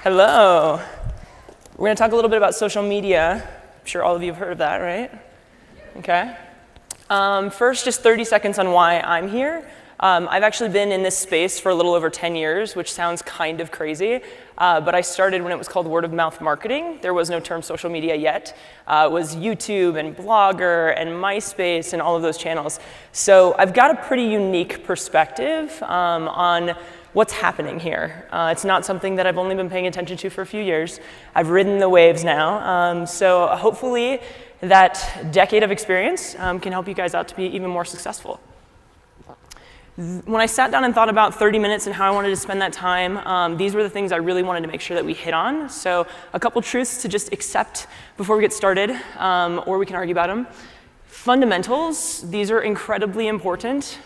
Hello. We're going to talk a little bit about social media. I'm sure all of you have heard of that, right? Okay. First, just 30 seconds on why I'm here. I've actually been in this space for a little over 10 years, which sounds kind of crazy, but I started when it was called word of mouth marketing. There was no term social media yet. It was YouTube and Blogger and MySpace and all of those channels. So I've got a pretty unique perspective on what's happening here. It's not something that I've only been paying attention to for a few years. I've ridden the waves now, so hopefully that decade of experience can help you guys out to be even more successful. When I sat down and thought about 30 minutes and how I wanted to spend that time, these were the things I really wanted to make sure that we hit on. So a couple truths to just accept before we get started, or we can argue about them. Fundamentals, these are incredibly important.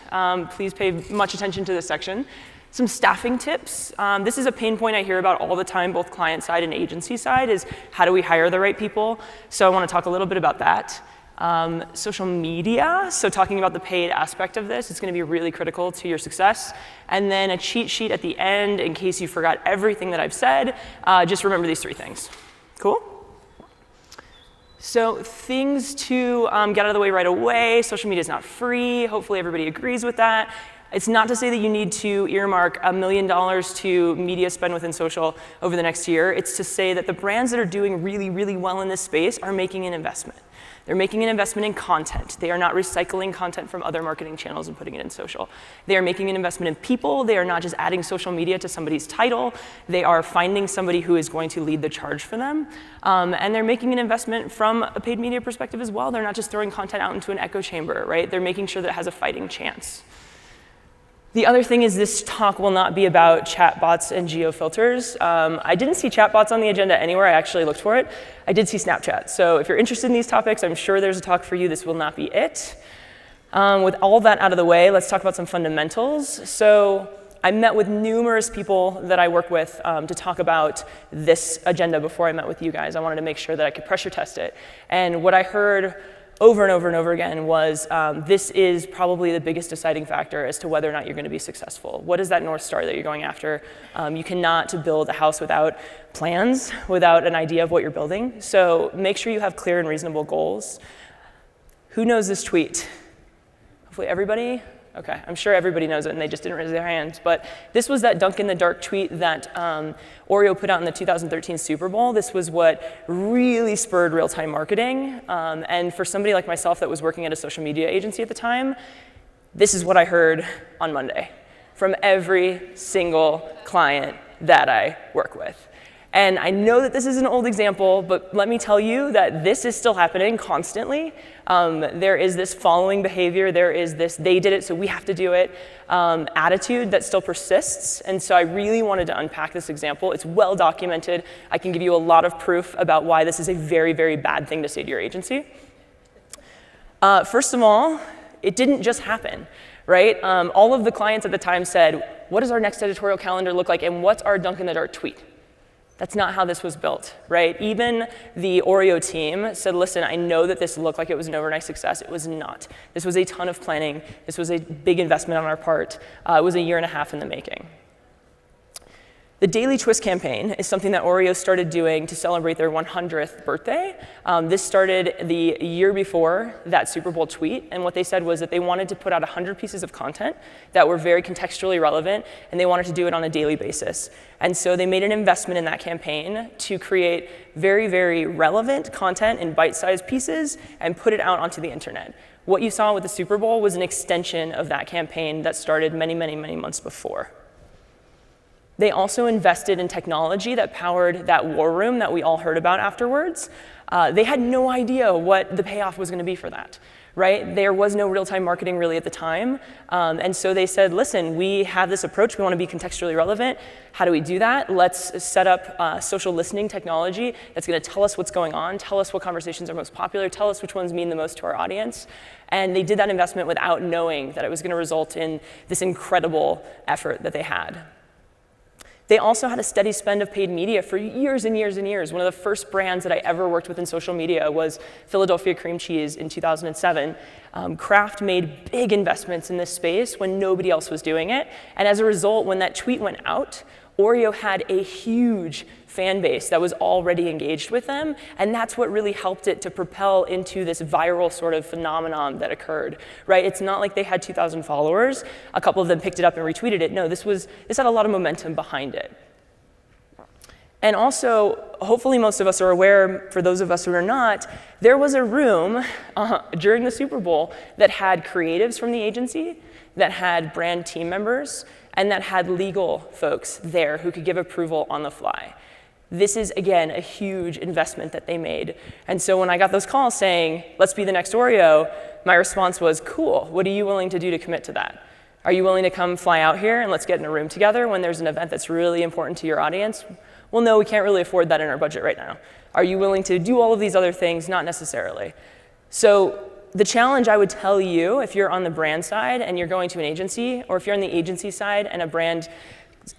Please pay much attention to this section. Some staffing tips. This is a pain point I hear about all the time, both client side and agency side, is how do we hire the right people? So I want to talk a little bit about that. Social media, so talking about the paid aspect of this, it's going to be really critical to your success. And then a cheat sheet at the end in case you forgot everything that I've said. Just remember these three things. Cool? So things to get out of the way right away. Social media is not free. Hopefully everybody agrees with that. It's not to say that you need to earmark $1 million to media spend within social over the next year. It's to say that the brands that are doing really, really well in this space are making an investment. They're making an investment in content. They are not recycling content from other marketing channels and putting it in social. They are making an investment in people. They are not just adding social media to somebody's title. They are finding somebody who is going to lead the charge for them. And they're making an investment from a paid media perspective as well. They're not just throwing content out into an echo chamber, right? They're making sure that it has a fighting chance. The other thing is this talk will not be about chatbots and geofilters. I didn't see chatbots on the agenda anywhere. I actually looked for it. I did see Snapchat. So if you're interested in these topics, I'm sure there's a talk for you. This will not be it. With all that out of the way, let's talk about some fundamentals. So I met with numerous people that I work with to talk about this agenda before I met with you guys. I wanted to make sure that I could pressure test it. And what I heard over and over and over again was this is probably the biggest deciding factor as to whether or not you're going to be successful. What is that North Star that you're going after? You cannot build a house without plans, without an idea of what you're building. So make sure you have clear and reasonable goals. Who knows this tweet? Hopefully everybody? Okay, I'm sure everybody knows it and they just didn't raise their hands. But this was that dunk in the dark tweet that Oreo put out in the 2013 Super Bowl. This was what really spurred real-time marketing. And for somebody like myself that was working at a social media agency at the time, this is what I heard on Monday from every single client that I work with. And I know that this is an old example, but let me tell you that this is still happening constantly. There is this following behavior, there is this they did it so we have to do it attitude that still persists. And so I really wanted to unpack this example. It's well documented. I can give you a lot of proof about why this is a very, very bad thing to say to your agency. First of all, it didn't just happen, right? All of the clients at the time said, what does our next editorial calendar look like and what's our dunk in the dark tweet? That's not how this was built, right? Even the Oreo team said, listen, I know that this looked like it was an overnight success. It was not. This was a ton of planning. This was a big investment on our part. It was a year and a half in the making. The Daily Twist campaign is something that Oreo started doing to celebrate their 100th birthday. This started the year before that Super Bowl tweet, and what they said was that they wanted to put out 100 pieces of content that were very contextually relevant, and they wanted to do it on a daily basis. And so they made an investment in that campaign to create very, very relevant content in bite-sized pieces and put it out onto the internet. What you saw with the Super Bowl was an extension of that campaign that started many, many, many months before. They also invested in technology that powered that war room that we all heard about afterwards. They had no idea what the payoff was going to be for that, right? There was no real-time marketing really at the time. And so they said, listen, we have this approach. We want to be contextually relevant. How do we do that? Let's set up social listening technology that's going to tell us what's going on, tell us what conversations are most popular, tell us which ones mean the most to our audience. And they did that investment without knowing that it was going to result in this incredible effort that they had. They also had a steady spend of paid media for years and years and years. One of the first brands that I ever worked with in social media was Philadelphia Cream Cheese in 2007. Kraft made big investments in this space when nobody else was doing it. And as a result, when that tweet went out, Oreo had a huge fan base that was already engaged with them, and that's what really helped it to propel into this viral sort of phenomenon that occurred, right? It's not like they had 2,000 followers, a couple of them picked it up and retweeted it. No, this had a lot of momentum behind it. And also, hopefully most of us are aware, for those of us who are not, there was a room during the Super Bowl that had creatives from the agency, that had brand team members, and that had legal folks there who could give approval on the fly. This is, again, a huge investment that they made. And so when I got those calls saying, let's be the next Oreo, my response was, cool, what are you willing to do to commit to that? Are you willing to come fly out here and let's get in a room together when there's an event that's really important to your audience? Well, no, we can't really afford that in our budget right now. Are you willing to do all of these other things? Not necessarily. So the challenge I would tell you, if you're on the brand side and you're going to an agency, or if you're on the agency side and a brand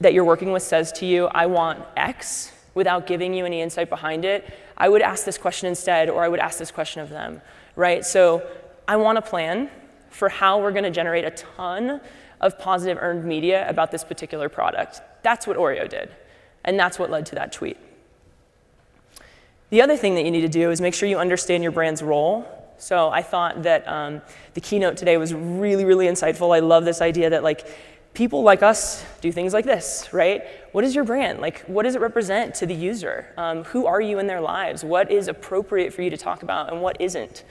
that you're working with says to you, I want X, without giving you any insight behind it, I would ask this question instead, or I would ask this question of them, right? So I want a plan for how we're gonna generate a ton of positive earned media about this particular product. That's what Oreo did, and that's what led to that tweet. The other thing that you need to do is make sure you understand your brand's role. So I thought that the keynote today was really, really insightful. I love this idea that people like us do things like this, right? What is your brand? What does it represent to the user? Who are you in their lives? What is appropriate for you to talk about and what isn't?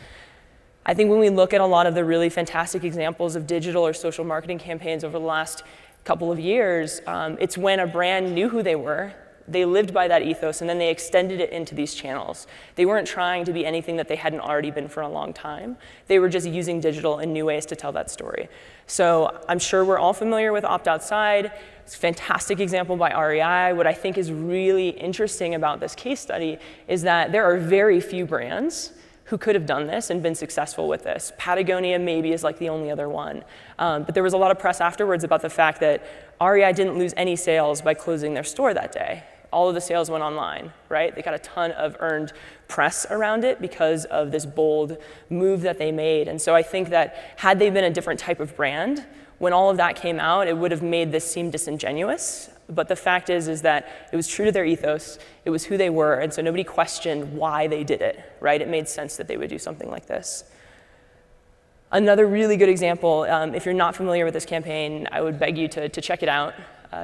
I think when we look at a lot of the really fantastic examples of digital or social marketing campaigns over the last couple of years, it's when a brand knew who they were, they lived by that ethos, and then they extended it into these channels. They weren't trying to be anything that they hadn't already been for a long time. They were just using digital in new ways to tell that story. So I'm sure we're all familiar with Opt Outside. It's a fantastic example by REI. What I think is really interesting about this case study is that there are very few brands who could have done this and been successful with this. Patagonia maybe is the only other one. But there was a lot of press afterwards about the fact that REI didn't lose any sales by closing their store that day. All of the sales went online, right? They got a ton of earned press around it because of this bold move that they made. And so I think that had they been a different type of brand, when all of that came out, it would have made this seem disingenuous. But the fact is that it was true to their ethos, it was who they were, and so nobody questioned why they did it, right? It made sense that they would do something like this. Another really good example, if you're not familiar with this campaign, I would beg you to check it out.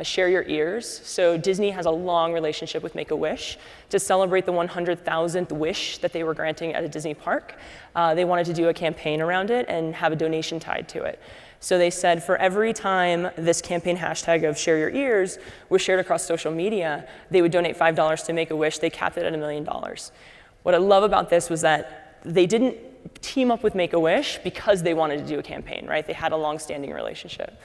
Share Your Ears. So Disney has a long relationship with Make-A-Wish. To celebrate the 100,000th wish that they were granting at a Disney park, they wanted to do a campaign around it and have a donation tied to it. So they said for every time this campaign hashtag of Share Your Ears was shared across social media, they would donate $5 to Make-A-Wish. They capped it at $1 million. What I love about this was that they didn't team up with Make-A-Wish because they wanted to do a campaign, right? They had a long-standing relationship.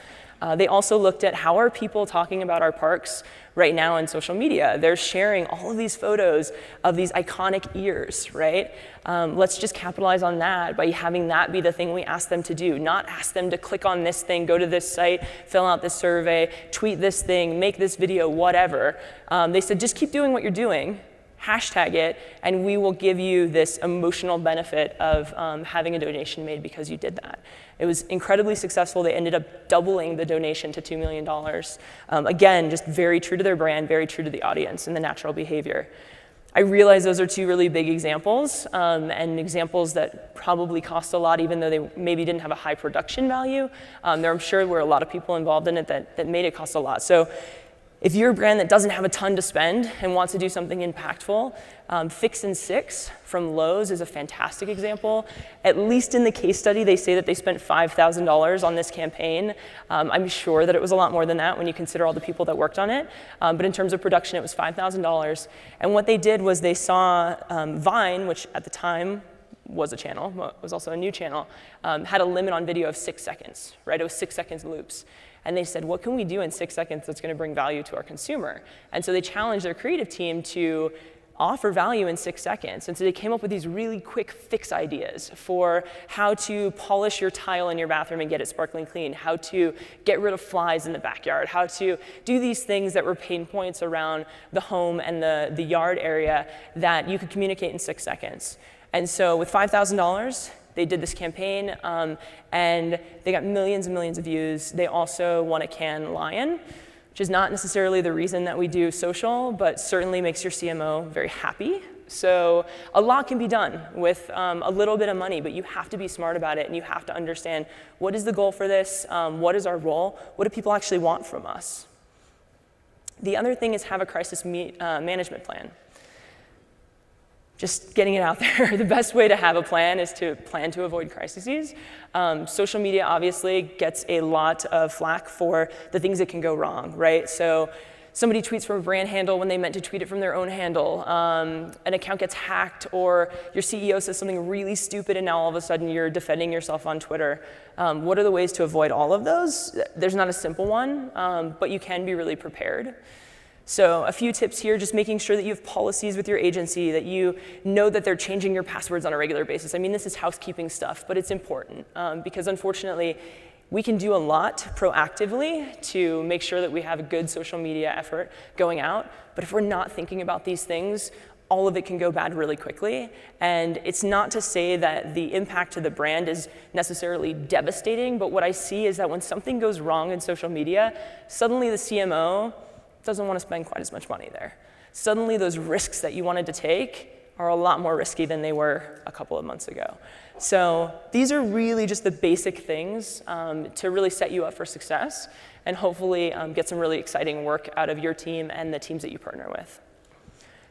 They also looked at how are people talking about our parks right now on social media. They're sharing all of these photos of these iconic ears, right? Let's just capitalize on that by having that be the thing we ask them to do, not ask them to click on this thing, go to this site, fill out this survey, tweet this thing, make this video, whatever. They said, just keep doing what you're doing, hashtag it, and we will give you this emotional benefit of having a donation made because you did that. It was incredibly successful. They ended up doubling the donation to $2 million. Again, just very true to their brand, very true to the audience and the natural behavior. I realize those are two really big examples, and examples that probably cost a lot, even though they maybe didn't have a high production value. I'm sure were a lot of people involved in it that made it cost a lot. So if you're a brand that doesn't have a ton to spend and wants to do something impactful, Fix and Six from Lowe's is a fantastic example. At least in the case study, they say that they spent $5,000 on this campaign. I'm sure that it was a lot more than that when you consider all the people that worked on it. But in terms of production, it was $5,000. And what they did was they saw Vine, which at the time was a channel, was also a new channel, had a limit on video of 6 seconds, right? It was 6 seconds loops. And they said, what can we do in 6 seconds that's going to bring value to our consumer? And so they challenged their creative team to offer value in 6 seconds. And so they came up with these really quick fix ideas for how to polish your tile in your bathroom and get it sparkling clean, how to get rid of flies in the backyard, how to do these things that were pain points around the home and the yard area that you could communicate in 6 seconds. And so with $5,000, they did this campaign, and they got millions and millions of views. They also won a Cannes Lion, which is not necessarily the reason that we do social, but certainly makes your CMO very happy. So a lot can be done with a little bit of money, but you have to be smart about it, and you have to understand, what is the goal for this? What is our role? What do people actually want from us? The other thing is have a crisis management plan. Just getting it out there. The best way to have a plan is to plan to avoid crises. Social media obviously gets a lot of flack for the things that can go wrong, right? So somebody tweets from a brand handle when they meant to tweet it from their own handle. An account gets hacked, or your CEO says something really stupid, and now all of a sudden you're defending yourself on Twitter. What are the ways to avoid all of those? There's not a simple one, but you can be really prepared. So a few tips here, just making sure that you have policies with your agency, that you know that they're changing your passwords on a regular basis. I mean, this is housekeeping stuff, but it's important because unfortunately, we can do a lot proactively to make sure that we have a good social media effort going out. But if we're not thinking about these things, all of it can go bad really quickly. And it's not to say that the impact to the brand is necessarily devastating, but what I see is that when something goes wrong in social media, suddenly the CMO doesn't want to spend quite as much money there. Suddenly those risks that you wanted to take are a lot more risky than they were a couple of months ago. So these are really just the basic things to really set you up for success and hopefully get some really exciting work out of your team and the teams that you partner with.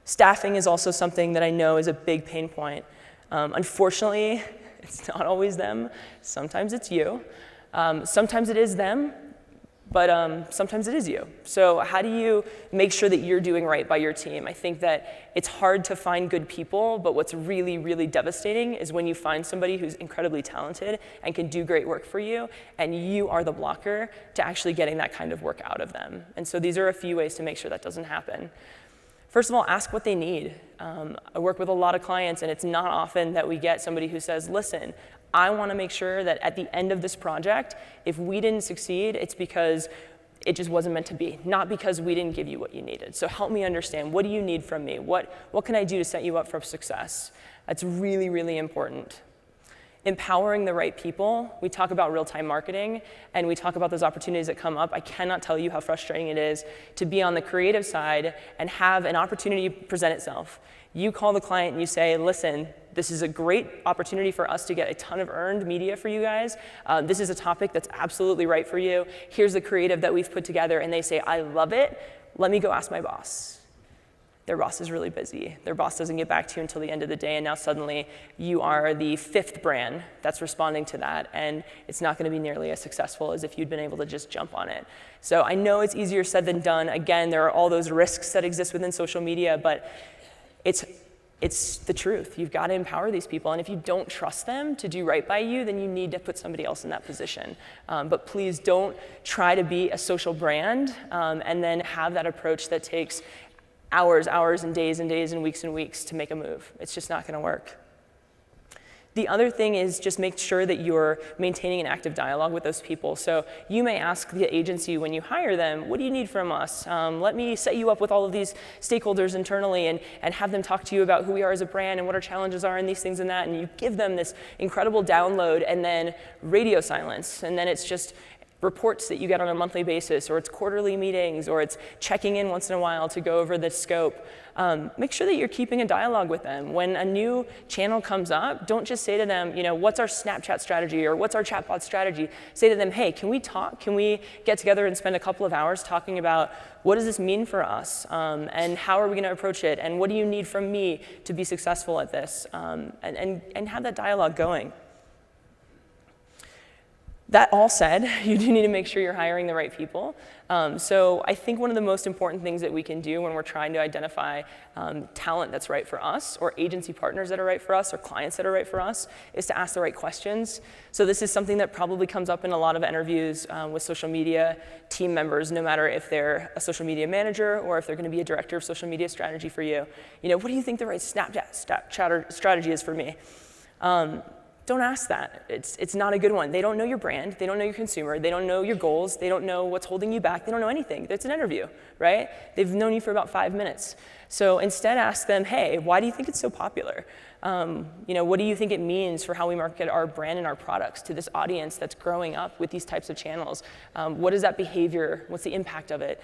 Staffing is also something that I know is a big pain point. Unfortunately, it's not always them. Sometimes it's you. Sometimes it is them. But sometimes it is you. So how do you make sure that you're doing right by your team? I think that it's hard to find good people, but what's really, really devastating is when you find somebody who's incredibly talented and can do great work for you, and you are the blocker to actually getting that kind of work out of them. And so these are a few ways to make sure that doesn't happen. First of all, ask what they need. I work with a lot of clients, and it's not often that we get somebody who says, listen, I want to make sure that at the end of this project, if we didn't succeed, it's because it just wasn't meant to be, not because we didn't give you what you needed. So help me understand, what do you need from me? What can I do to set you up for success? That's really, really important. Empowering the right people. We talk about real-time marketing, and we talk about those opportunities that come up. I cannot tell you how frustrating it is to be on the creative side and have an opportunity present itself. You call the client and you say, listen, this is a great opportunity for us to get a ton of earned media for you guys. This is a topic that's absolutely right for you. Here's the creative that we've put together. And they say, I love it. Let me go ask my boss. Their boss is really busy. Their boss doesn't get back to you until the end of the day, and now suddenly you are the 5th brand that's responding to that, and it's not going to be nearly as successful as if you'd been able to just jump on it. So I know it's easier said than done. Again, there are all those risks that exist within social media, but it's the truth. You've got to empower these people, and if you don't trust them to do right by you, then you need to put somebody else in that position. But please don't try to be a social brand and then have that approach that takes hours and days and weeks to make a move. It's just not going to work. The other thing is just make sure that you're maintaining an active dialogue with those people. So you may ask the agency when you hire them, what do you need from us? Let me set you up with all of these stakeholders internally and have them talk to you about who we are as a brand and what our challenges are and these things and that. And you give them this incredible download and then radio silence. And then it's just reports that you get on a monthly basis, or it's quarterly meetings, or it's checking in once in a while to go over the scope. Make sure that you're keeping a dialogue with them. When a new channel comes up, don't just say to them, what's our Snapchat strategy or what's our chatbot strategy? Say to them, hey, can we talk? Can we get together and spend a couple of hours talking about what does this mean for us? And how are we going to approach it? And what do you need from me to be successful at this? And have that dialogue going. That all said, you do need to make sure you're hiring the right people. So I think one of the most important things that we can do when we're trying to identify talent that's right for us, or agency partners that are right for us, or clients that are right for us, is to ask the right questions. So this is something that probably comes up in a lot of interviews with social media team members, no matter if they're a social media manager or if they're going to be a director of social media strategy for you. What do you think the right Snapchat strategy is for me? don't ask that. It's not a good one. They don't know your brand. They don't know your consumer. They don't know your goals. They don't know what's holding you back. They don't know anything. It's an interview, right? They've known you for about 5 minutes. So instead ask them, hey, why do you think it's so popular? What do you think it means for how we market our brand and our products to this audience that's growing up with these types of channels? What is that behavior? What's the impact of it?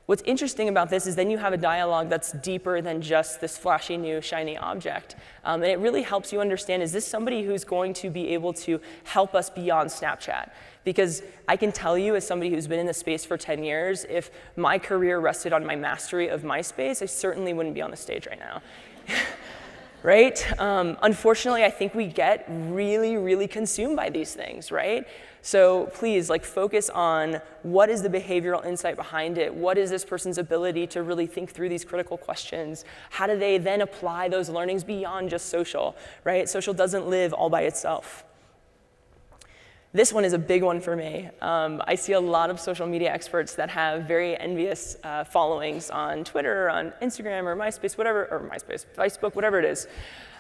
What's interesting about this is then you have a dialogue that's deeper than just this flashy, new, shiny object. And it really helps you understand, is this somebody who's going to be able to help us beyond Snapchat? Because I can tell you, as somebody who's been in the space for 10 years, if my career rested on my mastery of MySpace, I certainly wouldn't be on the stage right now. Right? Unfortunately, I think we get really, really consumed by these things, right? So please, focus on what is the behavioral insight behind it? What is this person's ability to really think through these critical questions? How do they then apply those learnings beyond just social, right? Social doesn't live all by itself. This one is a big one for me. I see a lot of social media experts that have very envious followings on Twitter, or on Instagram, or MySpace, Facebook, whatever it is.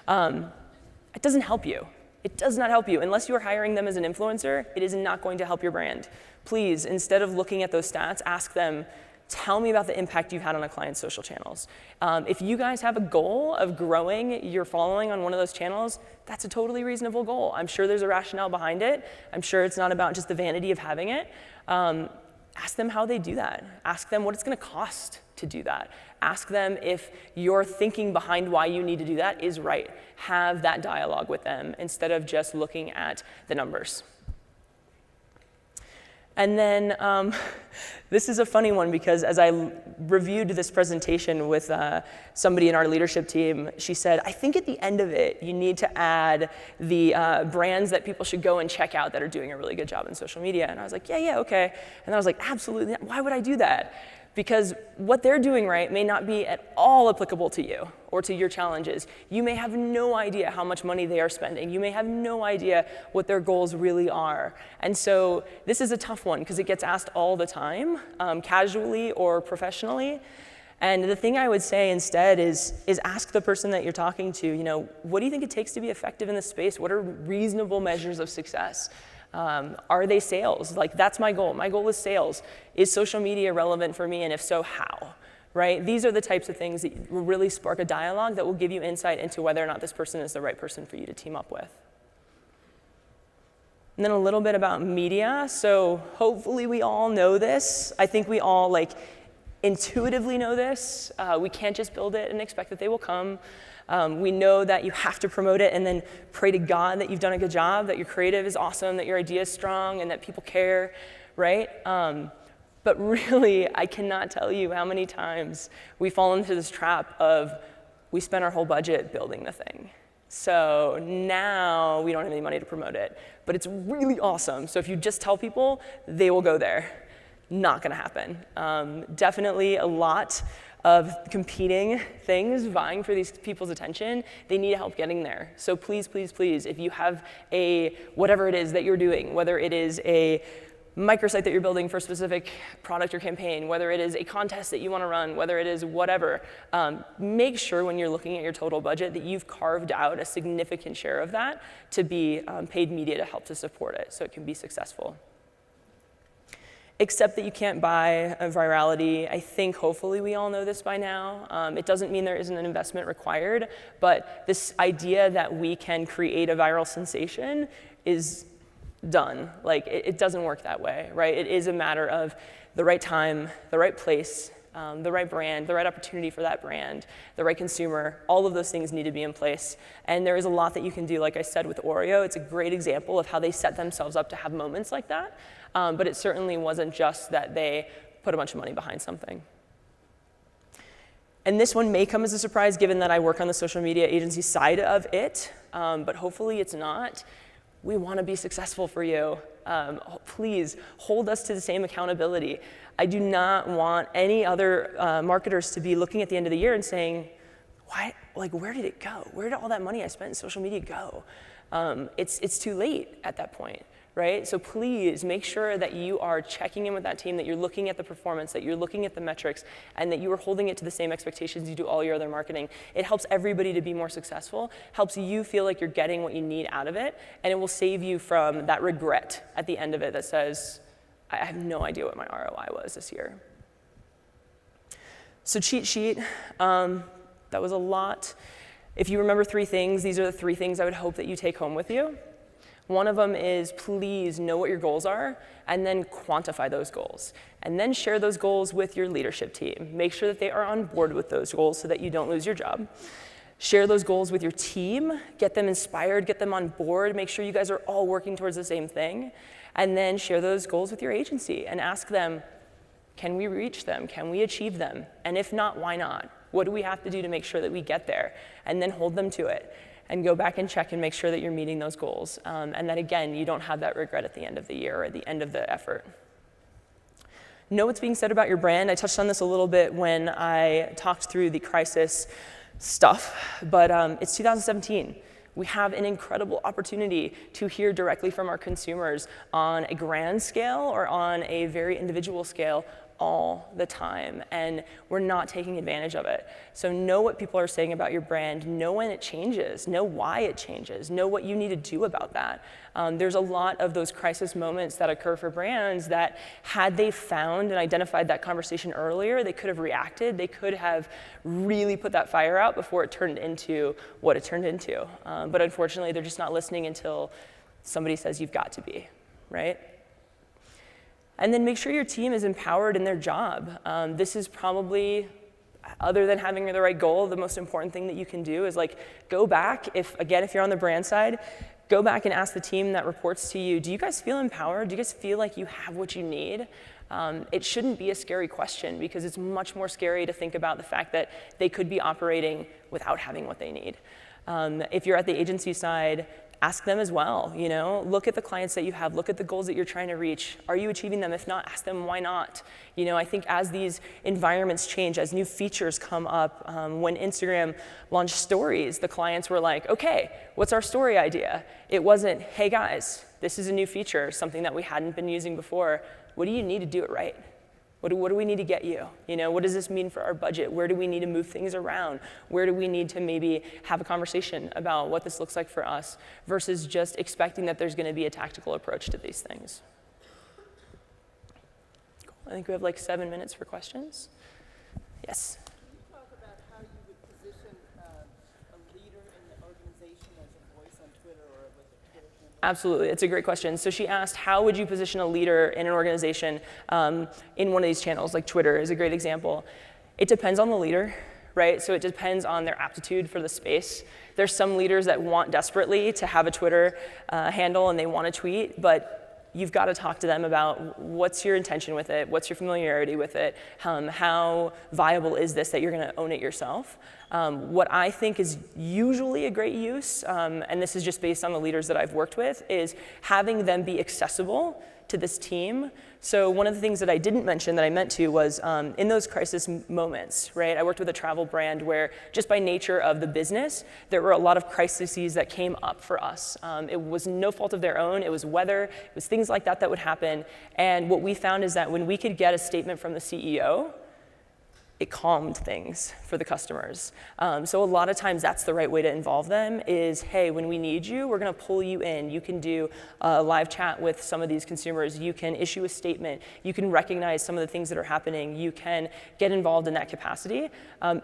It doesn't help you. It does not help you. Unless you are hiring them as an influencer, it is not going to help your brand. Please, instead of looking at those stats, ask them, tell me about the impact you've had on a client's social channels. If you guys have a goal of growing your following on one of those channels, that's a totally reasonable goal. I'm sure there's a rationale behind it. I'm sure it's not about just the vanity of having it. Ask them how they do that. Ask them what it's going to cost to do that. Ask them if your thinking behind why you need to do that is right. Have that dialogue with them instead of just looking at the numbers. And then this is a funny one because as I reviewed this presentation with somebody in our leadership team, she said, I think at the end of it, you need to add the brands that people should go and check out that are doing a really good job in social media. And I was like, yeah, okay. And I was like, absolutely, why would I do that? Because what they're doing right may not be at all applicable to you or to your challenges. You may have no idea how much money they are spending. You may have no idea what their goals really are. And so this is a tough one because it gets asked all the time, casually or professionally. And the thing I would say instead is ask the person that you're talking to, what do you think it takes to be effective in this space? What are reasonable measures of success? Are they sales? That's my goal. My goal is sales. Is social media relevant for me? And if so, how? Right? These are the types of things that will really spark a dialogue that will give you insight into whether or not this person is the right person for you to team up with. And then a little bit about media. So hopefully we all know this. I think we all intuitively know this. We can't just build it and expect that they will come. We know that you have to promote it and then pray to God that you've done a good job, that your creative is awesome, that your idea is strong, and that people care, right? But really, I cannot tell you how many times we fall into this trap of we spent our whole budget building the thing. So now we don't have any money to promote it. But it's really awesome. So if you just tell people, they will go there. Not gonna happen. Definitely a lot of competing things vying for these people's attention. They need help getting there. So please, please, please, if you have whatever it is that you're doing, whether it is a microsite that you're building for a specific product or campaign, whether it is a contest that you want to run, whether it is whatever, make sure when you're looking at your total budget that you've carved out a significant share of that to be paid media to help to support it so it can be successful. Except that you can't buy a virality. I think hopefully we all know this by now. It doesn't mean there isn't an investment required, but this idea that we can create a viral sensation is done. It doesn't work that way, right? It is a matter of the right time, the right place, the right brand, the right opportunity for that brand, the right consumer. All of those things need to be in place. And there is a lot that you can do. Like I said with Oreo, it's a great example of how they set themselves up to have moments like that. But it certainly wasn't just that they put a bunch of money behind something. And this one may come as a surprise given that I work on the social media agency side of it, but hopefully it's not. We want to be successful for you. Please hold us to the same accountability. I do not want any other marketers to be looking at the end of the year and saying, "Why? Where did it go? Where did all that money I spent in social media go?" It's too late at that point, right? So please make sure that you are checking in with that team, that you're looking at the performance, that you're looking at the metrics, and that you are holding it to the same expectations you do all your other marketing. It helps everybody to be more successful, helps you feel like you're getting what you need out of it, and it will save you from that regret at the end of it that says, I have no idea what my ROI was this year. So cheat sheet, that was a lot. If you remember 3 things, these are the 3 things I would hope that you take home with you. One of them is please know what your goals are and then quantify those goals. And then share those goals with your leadership team. Make sure that they are on board with those goals so that you don't lose your job. Share those goals with your team, get them inspired, get them on board, make sure you guys are all working towards the same thing. And then share those goals with your agency and ask them, can we reach them? Can we achieve them? And if not, why not? What do we have to do to make sure that we get there? And then hold them to it. And go back and check and make sure that you're meeting those goals. And that, again, you don't have that regret at the end of the year or at the end of the effort. Know what's being said about your brand. I touched on this a little bit when I talked through the crisis stuff, but it's 2017. We have an incredible opportunity to hear directly from our consumers on a grand scale or on a very individual scale all the time, and we're not taking advantage of it. So know what people are saying about your brand, know when it changes, know why it changes, know what you need to do about that. There's a lot of those crisis moments that occur for brands that had they found and identified that conversation earlier, they could have reacted, they could have really put that fire out before it turned into what it turned into. But unfortunately, they're just not listening until somebody says you've got to be, right? And then make sure your team is empowered in their job. This is probably, other than having the right goal, the most important thing that you can do is like go back, if you're on the brand side, go back and ask the team that reports to you, do you guys feel empowered? Do you guys feel like you have what you need? It shouldn't be a scary question because it's much more scary to think about the fact that they could be operating without having what they need. If you're at the agency side, ask them as well, look at the clients that you have, look at the goals that you're trying to reach. Are you achieving them? If not, ask them why not. I think as these environments change, as new features come up, when Instagram launched stories, the clients were like, okay, what's our story idea? It wasn't, hey guys, this is a new feature, something that we hadn't been using before. What do you need to do it right? What do we need to get you? What does this mean for our budget? Where do we need to move things around? Where do we need to maybe have a conversation about what this looks like for us versus just expecting that there's going to be a tactical approach to these things? Cool. I think we have like 7 minutes for questions. Yes? Can you talk about how you would position a leader in the organization as a voice on Twitter or with a Twitter handle? Absolutely, it's a great question. So she asked, how would you position a leader in an organization in one of these channels, like Twitter is a great example. It depends on the leader, right? So it depends on their aptitude for the space. There's some leaders that want desperately to have a Twitter handle and they want to tweet, but you've got to talk to them about what's your intention with it, what's your familiarity with it, how viable is this that you're going to own it yourself. What I think is usually a great use, and this is just based on the leaders that I've worked with, is having them be accessible to this team. So one of the things that I didn't mention that I meant to was in those crisis moments, right? I worked with a travel brand where just by nature of the business, there were a lot of crises that came up for us. It was no fault of their own. It was weather. It was things like that that would happen. And what we found is that when we could get a statement from the CEO, it calmed things for the customers. So a lot of times that's the right way to involve them is, hey, when we need you, we're gonna pull you in. You can do a live chat with some of these consumers. You can issue a statement. You can recognize some of the things that are happening. You can get involved in that capacity.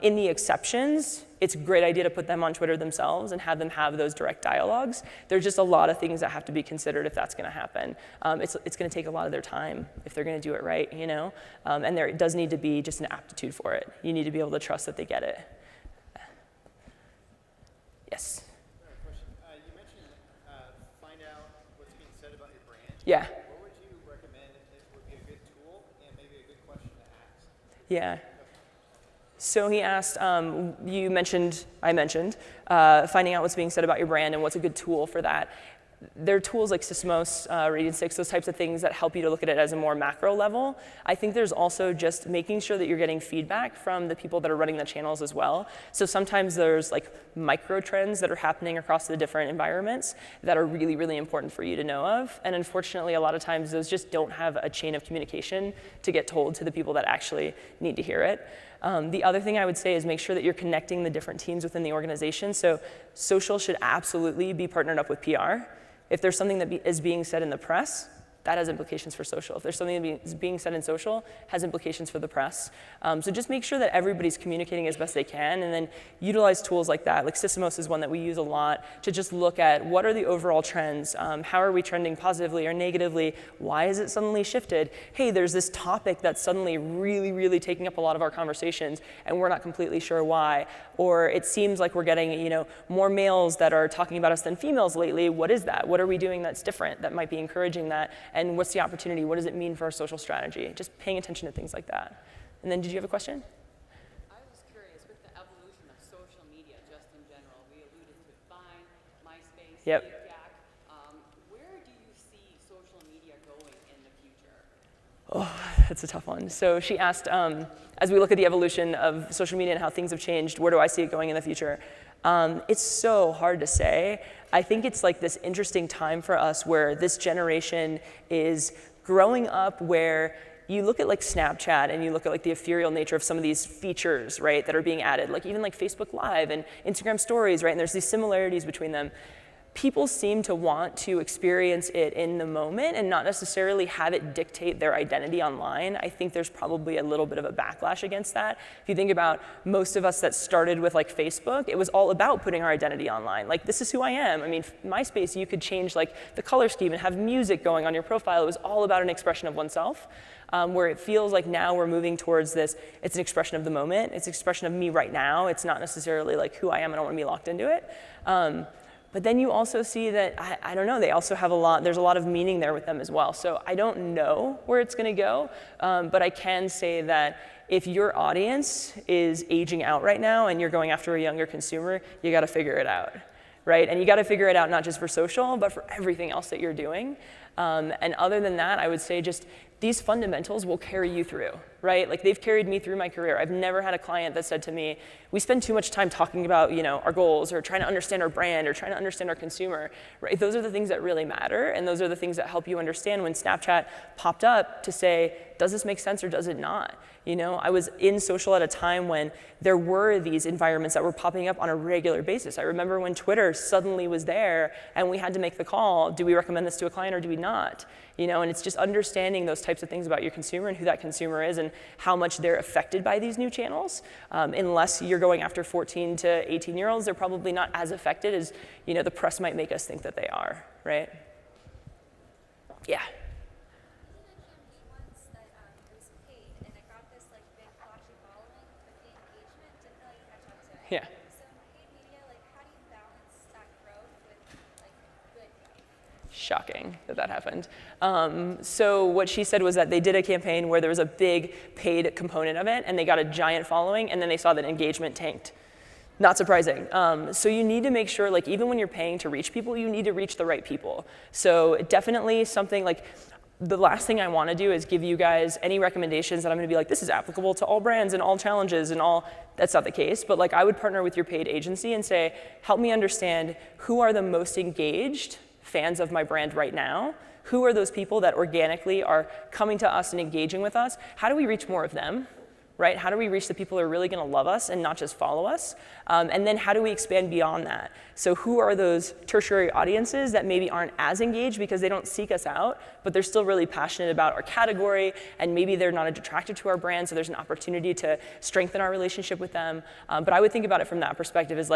In the exceptions, it's a great idea to put them on Twitter themselves and have them have those direct dialogues. There's just a lot of things that have to be considered if that's gonna happen. It's gonna take a lot of their time if they're gonna do it right, and there does need to be just an aptitude for it. You need to be able to trust that they get it. Yes? Another question. You mentioned find out what's being said about your brand. Yeah. What would you recommend it would be a good tool and maybe a good question to ask? Yeah. So he asked, I mentioned, finding out what's being said about your brand and what's a good tool for that. there are tools like Sysmos, Radian6, those types of things that help you to look at it as a more macro level. I think there's also just making sure that you're getting feedback from the people that are running the channels as well. So sometimes there's like micro trends that are happening across the different environments that are really, really important for you to know of. And unfortunately, a lot of times those just don't have a chain of communication to get told to the people that actually need to hear it. The other thing I would say is make sure that you're connecting the different teams within the organization. So social should absolutely be partnered up with PR. If there's something that is being said in the press, that has implications for social. If there's something that is being said in social, has implications for the press. So just make sure that everybody's communicating as best they can, and then utilize tools like that. Like Sysmos is one that we use a lot to just look at what are the overall trends, how are we trending positively or negatively, why is it suddenly shifted? Hey, there's this topic that's suddenly really, really taking up a lot of our conversations, and we're not completely sure why. Or it seems like we're getting, more males that are talking about us than females lately. What is that? What are we doing that's different that might be encouraging that? And what's the opportunity? What does it mean for our social strategy? Just paying attention to things like that. And then did you have a question? I was curious, with the evolution of social media just in general, we alluded to Vine, MySpace, Yep. TikTok. Where do you see social media going in the future? Oh, that's a tough one. So she asked, as we look at the evolution of social media and how things have changed, where do I see it going in the future? It's so hard to say. I think it's like this interesting time for us where this generation is growing up where you look at like Snapchat and you look at like the ethereal nature of some of these features, right, that are being added, like even like Facebook Live and Instagram Stories, right, and there's these similarities between them. People seem to want to experience it in the moment and not necessarily have it dictate their identity online. I think there's probably a little bit of a backlash against that. If you think about most of us that started with like Facebook, it was all about putting our identity online. Like, this is who I am. I mean, MySpace, you could change like the color scheme and have music going on your profile. It was all about an expression of oneself. Where it feels like now we're moving towards this, it's an expression of the moment. It's an expression of me right now. It's not necessarily like who I am. I don't want to be locked into it. But then you also see that, I don't know, they also have there's a lot of meaning there with them as well. So I don't know where it's gonna go, but I can say that if your audience is aging out right now and you're going after a younger consumer, you gotta figure it out, right? And you gotta figure it out not just for social, but for everything else that you're doing. And other than that, I would say just these fundamentals will carry you through, right? Like, they've carried me through my career. I've never had a client that said to me, we spend too much time talking about, our goals or trying to understand our brand or trying to understand our consumer, right? Those are the things that really matter, and those are the things that help you understand when Snapchat popped up to say, does this make sense or does it not? I was in social at a time when there were these environments that were popping up on a regular basis. I remember when Twitter suddenly was there and we had to make the call, do we recommend this to a client or do we not? And it's just understanding those types of things about your consumer and who that consumer is and how much they're affected by these new channels. Unless you're going after 14 to 18-year-olds, they're probably not as affected as, the press might make us think that they are, right? Yeah. Yeah. So paid media, how do you balance that growth with good growth? Shocking that happened. So what she said was that they did a campaign where there was a big paid component of it, and they got a giant following, and then they saw that engagement tanked. Not surprising. So you need to make sure, even when you're paying to reach people, you need to reach the right people. So definitely something like, the last thing I want to do is give you guys any recommendations that I'm going to be like, this is applicable to all brands and all challenges and all. That's not the case. But I would partner with your paid agency and say, help me understand who are the most engaged fans of my brand right now. Who are those people that organically are coming to us and engaging with us? How do we reach more of them? Right? How do we reach the people who are really going to love us and not just follow us? And then how do we expand beyond that? So who are those tertiary audiences that maybe aren't as engaged because they don't seek us out, but they're still really passionate about our category, and maybe they're not attracted to our brand, so there's an opportunity to strengthen our relationship with them. But I would think about it from that perspective as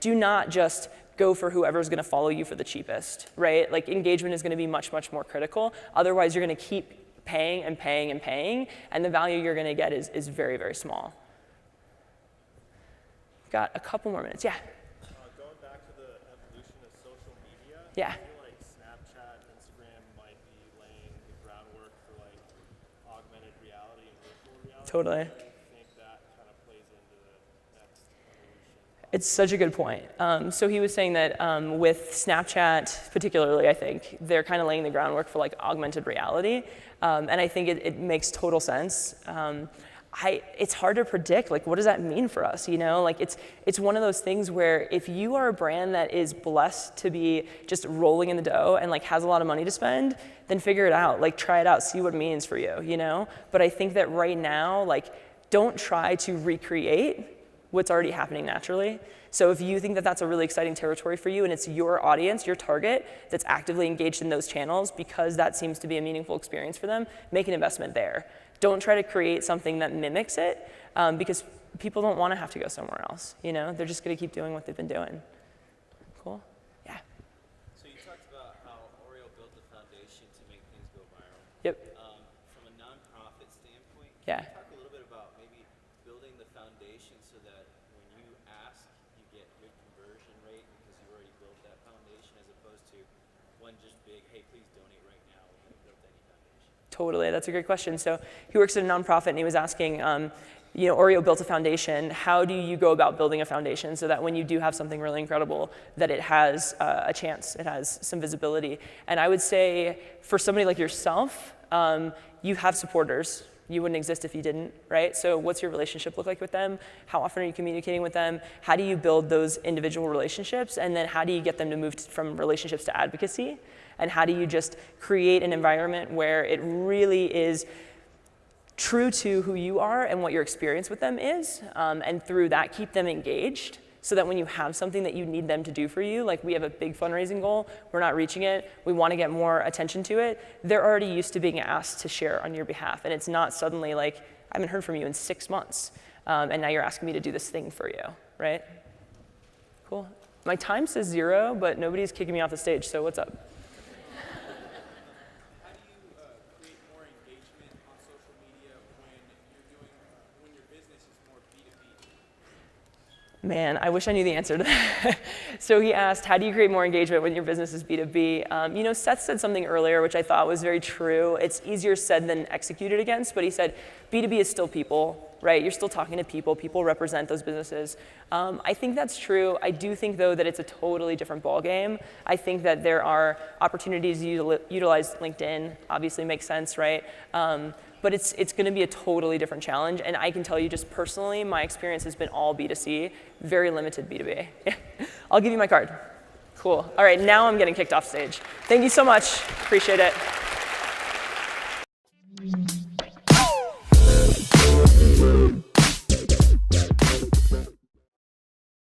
do not just go for whoever's going to follow you for the cheapest, right? Engagement is going to be much, much more critical. Otherwise, you're going to keep paying and paying and paying, and the value you're going to get is very, very small. Got a couple more minutes. Yeah? Going back to the evolution of social media, Yeah. I feel like Snapchat, Instagram might be laying the groundwork for augmented reality and virtual reality. Totally. How do you think that kind of plays into the next evolution? It's such a good point. So he was saying that with Snapchat, particularly, I think they're kind of laying the groundwork for like augmented reality, and I think it makes total sense. It's hard to predict, like, what does that mean for us, you know? Like, it's one of those things where if you are a brand that is blessed to be just rolling in the dough and like has a lot of money to spend, then figure it out, like try it out, see what it means for you, you know? But I think that right now, like, don't try to recreate what's already happening naturally. So if you think that that's a really exciting territory for you and it's your audience, your target, that's actively engaged in those channels because that seems to be a meaningful experience for them, make an investment there. Don't try to create something that mimics it because people don't want to have to go somewhere else, you know? They're just going to keep doing what they've been doing. Cool? Yeah. So you talked about how Oreo built the foundation to make things go viral. Yep. From a nonprofit standpoint, Yeah. can you talk a little bit about maybe building the foundation so that when you ask, you get good conversion rate because you already built that foundation as opposed to one just big, hey, please donate right now, we haven't built any foundation? Totally, that's a great question. So he works at a nonprofit and he was asking, you know, Oreo built a foundation. How do you go about building a foundation so that when you do have something really incredible, that it has a chance, it has some visibility? And I would say for somebody like yourself, you have supporters. You wouldn't exist if you didn't, right? So what's your relationship look like with them? How often are you communicating with them? How do you build those individual relationships? And then how do you get them to move from relationships to advocacy? And how do you just create an environment where it really is true to who you are and what your experience with them is, and through that keep them engaged so that when you have something that you need them to do for you, like we have a big fundraising goal, we're not reaching it, we want to get more attention to it, they're already used to being asked to share on your behalf. And it's not suddenly like, I haven't heard from you in 6 months, and now you're asking me to do this thing for you, right? Cool. My time says 0, but nobody's kicking me off the stage, so what's up? How do you create more engagement on social media when your business is more B2B? Man, I wish I knew the answer to that. So he asked, how do you create more engagement when your business is B2B? You know, Seth said something earlier, which I thought was very true. It's easier said than executed against, but he said, B2B is still people, right? You're still talking to people. People represent those businesses. I think that's true. I do think, though, that it's a totally different ballgame. I think that there are opportunities to utilize LinkedIn, obviously makes sense, right? But it's going to be a totally different challenge. And I can tell you just personally, my experience has been all B2C, very limited B2B. I'll give you my card. Cool. All right, now I'm getting kicked off stage. Thank you so much. Appreciate it.